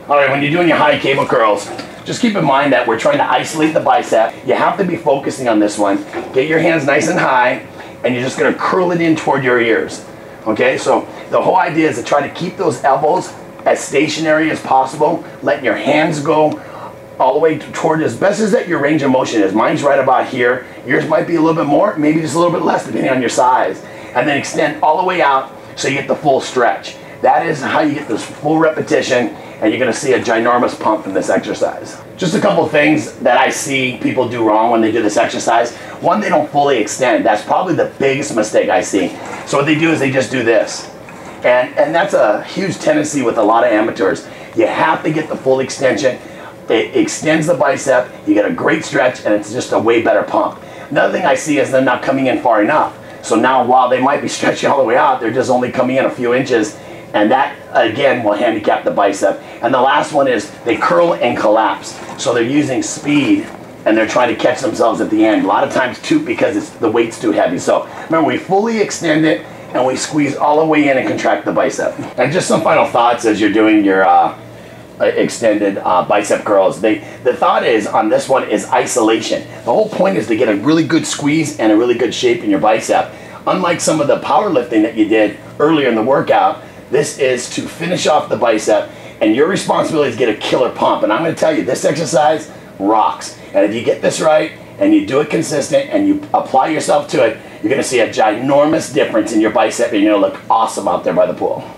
All right, when you're doing your high cable curls, just keep in mind that we're trying to isolate the bicep. You have to be focusing on this one. Get your hands nice and high, and you're just gonna curl it in toward your ears. Okay, so the whole idea is to try to keep those elbows as stationary as possible, letting your hands go all the way toward as best as that your range of motion is. Mine's right about here. Yours might be a little bit more, maybe just a little bit less depending on your size. And then extend all the way out so you get the full stretch. That is how you get this full repetition, and you're gonna see a ginormous pump from this exercise. Just a couple things that I see people do wrong when they do this exercise. One, they don't fully extend. That's probably the biggest mistake I see. So what they do is they just do this. And that's a huge tendency with a lot of amateurs. You have to get the full extension. It extends the bicep, you get a great stretch, and it's just a way better pump. Another thing I see is they're not coming in far enough. So now while they might be stretching all the way out, they're just only coming in a few inches, and that again will handicap the bicep. And the last one is they curl and collapse. So they're using speed and they're trying to catch themselves at the end. A lot of times too, because the weight's too heavy. So remember, we fully extend it and we squeeze all the way in and contract the bicep. And just some final thoughts as you're doing your extended bicep curls. The thought is on this one is isolation. The whole point is to get a really good squeeze and a really good shape in your bicep. Unlike some of the powerlifting that you did earlier in the workout, this is to finish off the bicep, and your responsibility is to get a killer pump. And I'm going to tell you, this exercise rocks. And if you get this right and you do it consistent and you apply yourself to it, you're going to see a ginormous difference in your bicep, and you're going to look awesome out there by the pool.